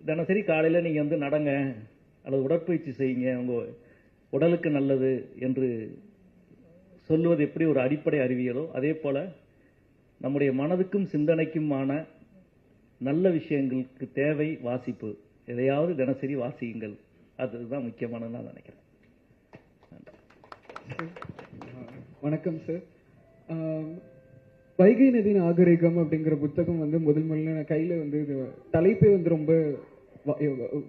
தினசரி காலையில் நீங்கள் வந்து நடங்க அல்லது உடற்பயிற்சி செய்யுங்க, உங்கள் உடலுக்கு நல்லது என்று சொல்லுவது எப்படி ஒரு அடிப்படை அறிவியலோ அதே போல் நம்முடைய மனதுக்கும் சிந்தனைக்குமான நல்ல விஷயங்களுக்கு தேவை வாசிப்பு. எதையாவது தினசரி வாசியுங்கள், அதுதான் முக்கியமானது நான் நினைக்கிறேன். வணக்கம் சார். வைகை நதி நாகரிகம் அப்படிங்கிற புத்தகம் வந்து முதல்ல நான் கையில் வந்து இது தலைப்பே வந்து ரொம்ப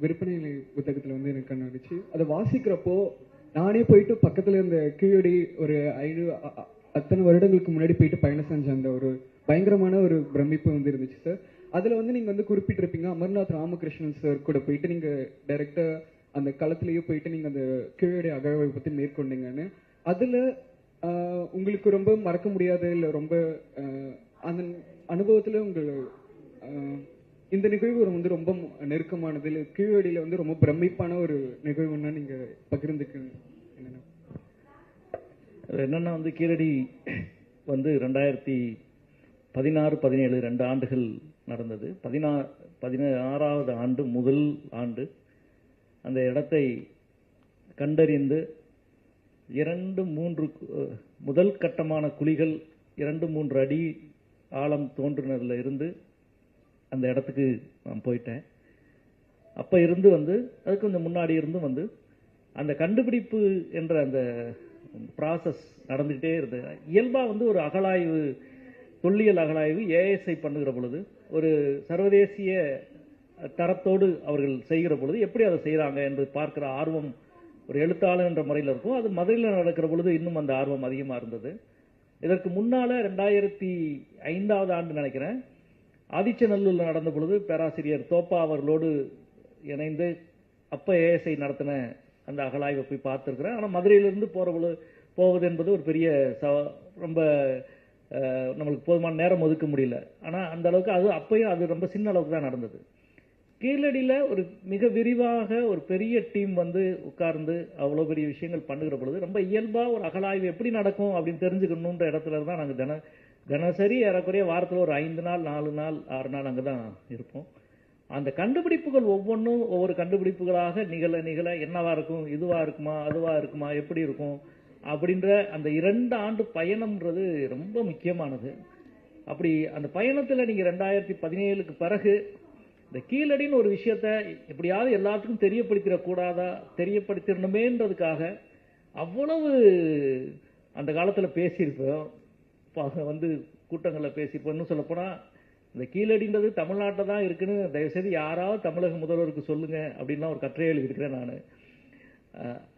விற்பனை புத்தகத்தில் வந்து எனக்கு கண்டுச்சு. அதை வாசிக்கிறப்போ நானே போயிட்டு பக்கத்தில் இருந்த கீழடி ஒரு அத்தனை வருடங்களுக்கு முன்னாடி போயிட்டு பயணம் செஞ்ச அந்த ஒரு பயங்கரமான ஒரு பிரமிப்பு வந்து இருந்துச்சு சார். அதில் வந்து நீங்கள் வந்து குறிப்பிட்டிருப்பீங்க அமர்நாத் ராமகிருஷ்ணன் சார் கூட போயிட்டு நீங்கள் டைரெக்டாக அந்த களத்திலேயே போயிட்டு நீங்கள் அந்த கீழடி அகழ்வை பற்றி மேற்கொண்டீங்கன்னு. அதில் உங்களுக்கு ரொம்ப மறக்க முடியாத இல்லை ரொம்ப அந்த அனுபவத்தில் உங்கள் இந்த நிகழ்வு வந்து ரொம்ப நெருக்கமானது இல்லை கீழடியில் வந்து ரொம்ப பிரமிப்பான ஒரு நிகழ்வுன்னா நீங்கள் பகிர்ந்துக்கணும் என்னென்னா வந்து கீழடி வந்து 2016, 17 2 ஆண்டுகள் நடந்தது. 16வது ஆண்டு முதல் ஆண்டு அந்த இடத்தை கண்டறிந்து 2-3 முதல் கட்டமான குழிகள் 2-3 அடி ஆழம் தோன்றினதுல இருந்து அந்த இடத்துக்கு நான் போயிட்டேன். அப்போ இருந்து வந்து அதுக்கு கொஞ்சம் முன்னாடி இருந்து வந்து அந்த கண்டுபிடிப்பு என்ற அந்த ப்ராசஸ் நடந்துகிட்டே இருந்தது. இயல்பாக வந்து ஒரு அகழாய்வு, தொல்லியல் அகழாய்வு ஏஎஸ்ஐ பண்ணுகிற பொழுது ஒரு சர்வதேசிய தரத்தோடு அவர்கள் செய்கிற பொழுது எப்படி அதை செய்கிறாங்க என்று பார்க்குற ஆர்வம் ஒரு எழுத்தாளர் என்ற முறையில் இருக்கும். அது மதுரையில் நடக்கிற பொழுது இன்னும் அந்த ஆர்வம் அதிகமாக இருந்தது. இதற்கு முன்னால் 2005வது ஆண்டு நினைக்கிறேன், ஆதிச்சநல்லூரில் நடந்த பொழுது பேராசிரியர் தோப்பா அவர்களோடு இணைந்து அப்போ ஏஎஸ்ஐ நடத்தின அந்த அகழாய்வை போய் பார்த்துருக்குறேன். ஆனால் மதுரையிலிருந்து போவது என்பது ஒரு பெரிய ரொம்ப நம்மளுக்கு போதுமான நேரம் ஒதுக்க முடியல. ஆனால் அந்த அளவுக்கு அது அப்பயும் அது ரொம்ப சின்ன அளவுக்கு தான் நடந்தது. கீழடியில் ஒரு மிக விரிவாக ஒரு பெரிய டீம் வந்து உட்கார்ந்து அவ்வளோ பெரிய விஷயங்கள் பண்ணுகிற பொழுது ரொம்ப இயல்பாக ஒரு அகழாய்வு எப்படி நடக்கும் அப்படின்னு தெரிஞ்சுக்கணுன்ற இடத்துல தான் நாங்கள் தினசரி ஏறக்குறைய வாரத்தில் ஒரு 5 நாள் 4 நாள் 6 நாள் அங்கே தான் இருப்போம். அந்த கண்டுபிடிப்புகள் ஒவ்வொன்றும் ஒவ்வொரு கண்டுபிடிப்புகளாக நிகழ என்னவா இருக்கும், இதுவா இருக்குமா, அதுவா இருக்குமா, எப்படி இருக்கும் அப்படின்ற அந்த 2 ஆண்டு பயணம்ன்றது ரொம்ப முக்கியமானது. அப்படி அந்த பயணத்தில் நீங்கள் 2017க்கு பிறகு இந்த கீழடின்னு ஒரு விஷயத்த எப்படியாவது எல்லாத்துக்கும் தெரியப்படுத்திடணுமேன்றதுக்காக அவ்வளவு அந்த காலத்தில் பேசியிருப்போம், வந்து கூட்டங்களில் பேசியிருப்போம். இன்னும் சொல்லப்போனால் இந்த கீழடின்றது தமிழ்நாட்டில் தான் இருக்குன்னு தயவுசெய்து யாராவது தமிழக முதல்வருக்கு சொல்லுங்க அப்படின்லாம் ஒரு கட்டுரை எழுதியிருக்கிறேன் நான்.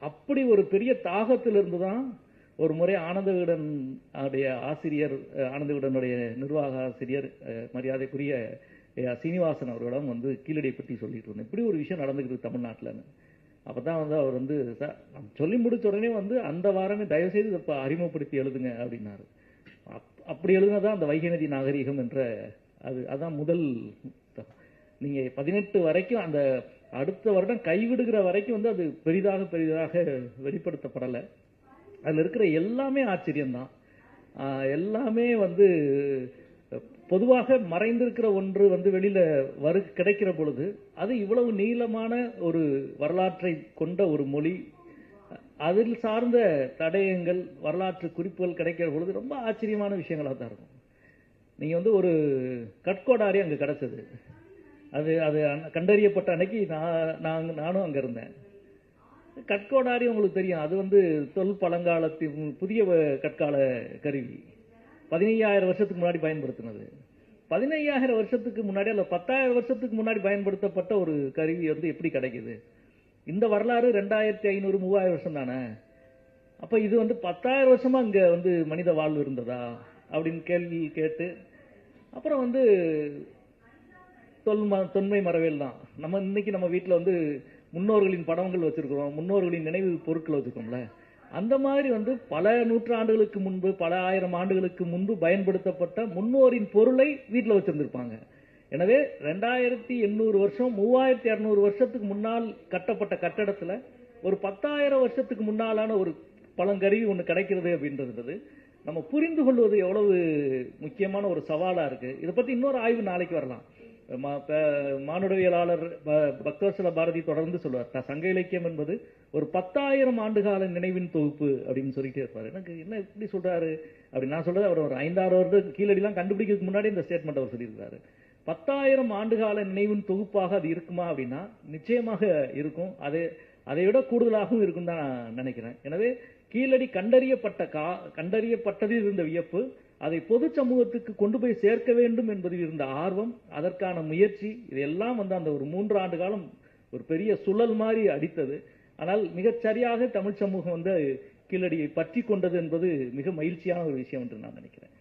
அப்படி ஒரு பெரிய தாகத்திலிருந்து தான் ஒரு முறை ஆனந்த விகடன் ஆசிரியர், ஆனந்த விகடனுடைய நிர்வாக ஆசிரியர் மரியாதைக்குரிய சீனிவாசன் அவர்களிடம் வந்து கீழடியை பற்றி சொல்லிட்டு இருந்தேன், இப்படி ஒரு விஷயம் நடந்துக்கிட்டு தமிழ்நாட்டில்னு. அப்போ தான் வந்து அவர் வந்து சொல்லி முடிச்ச உடனே வந்து அந்த வாரமே தயவுசெய்து இப்போ அறிமுகப்படுத்தி எழுதுங்க அப்படின்னாரு. அப்படி எழுதுனதான் அந்த வைகை நதி நாகரிகம் என்ற அதான் முதல். நீங்கள் 18 வரைக்கும் அந்த அடுத்த வருடம் கைவிடுகிற வரைக்கும் வந்து அது பெரிதாக வெளிப்படுத்தப்படலை. அதில் இருக்கிற எல்லாமே ஆச்சரியம்தான். எல்லாமே வந்து பொதுவாக மறைந்திருக்கிற ஒன்று வந்து வெளியில் கிடைக்கிற பொழுது அது இவ்வளவு நீளமான ஒரு வரலாற்றை கொண்ட ஒரு மொழி, அதில் சார்ந்த தடயங்கள், வரலாற்று குறிப்புகள் கிடைக்கிற பொழுது ரொம்ப ஆச்சரியமான விஷயங்களாக தான் இருக்கும். நீங்கள் வந்து ஒரு கட்கோடாரி அங்கே கிடச்சது, அது கண்டறியப்பட்ட அன்னைக்கு நானும் அங்கே இருந்தேன். கட்கோடாரி உங்களுக்கு தெரியும், அது வந்து பழங்காலத்தின் புதிய கற்கால கருவி. 15,000 வருஷத்துக்கு முன்னாடி பயன்படுத்தினது. 15,000 வருஷத்துக்கு முன்னாடி அல்ல 10,000 வருஷத்துக்கு முன்னாடி பயன்படுத்தப்பட்ட ஒரு கருவி வந்து எப்படி கிடைக்குது? இந்த வரலாறு 2500 3000 வருஷம் தானே. அப்போ இது வந்து 10,000 வருஷமா இங்கே வந்து மனித வாழ்வு இருந்ததா அப்படின்னு கேள்வி கேட்டு அப்புறம் வந்து தொன்மை மரபியல் தான். இன்னைக்கு நம்ம வீட்டில் வந்து முன்னோர்களின் படங்கள் வச்சிருக்கிறோம், முன்னோர்களின் நினைவு பொருட்கள் வச்சிருக்கோம்ல, அந்த மாதிரி வந்து பல நூற்றாண்டுகளுக்கு முன்பு, பல ஆயிரம் ஆண்டுகளுக்கு முன்பு பயன்படுத்தப்பட்ட முன்னோரின் பொருளை வீட்டில் வச்சிருந்திருப்பாங்க. எனவே 2800 வருஷம் 3200 வருஷத்துக்கு முன்னால் கட்டப்பட்ட கட்டடத்தில் ஒரு 10,000 வருஷத்துக்கு முன்னாலான ஒரு பழங்கருவி ஒன்று கிடைக்கிறது அப்படின்றது நம்ம புரிந்து கொள்வது எவ்வளவு முக்கியமான ஒரு சவாலாக இருக்குது. இதை பற்றி இன்னொரு ஆய்வு நாளைக்கு வரலாம். மானுடவியலாளர் பக்தவத்சல பாரதி தொடர்ந்து சொல்வார், சங்க இலக்கியம் என்பது ஒரு 10,000 ஆண்டுகால நினைவின் தொகுப்பு அப்படின்னு சொல்லிட்டே இருப்பாரு. எனக்கு என்ன இப்படி சொல்றாரு அப்படின்னு நான் சொல்றது, அவர் ஒரு 5-6 வருடம் கீழடிலாம் கண்டுபிடிக்கிறதுக்கு முன்னாடி இந்த ஸ்டேட்மெண்ட் அவர் சொல்லியிருக்காரு. 10,000 ஆண்டுகால நினைவின் தொகுப்பாக அது இருக்குமா அப்படின்னா நிச்சயமாக இருக்கும். அதை விட கூடுதலாகவும் இருக்கும் தான் நான் நினைக்கிறேன். எனவே கீழடி கண்டறியப்பட்டதில் இருந்த வியப்பு, அதை பொது சமூகத்துக்கு கொண்டு போய் சேர்க்க வேண்டும் என்பதில் இருந்த ஆர்வம், அதற்கான முயற்சி, இதெல்லாம் வந்து அந்த ஒரு 3 ஆண்டு காலம் ஒரு பெரிய சுழல் மாதிரி அடித்தது. ஆனால் மிகச் சரியாக தமிழ் சமூகம் வந்து கீழடியை பற்றி கொண்டது என்பது மிக மகிழ்ச்சியான ஒரு விஷயம் என்று நான் நினைக்கிறேன்.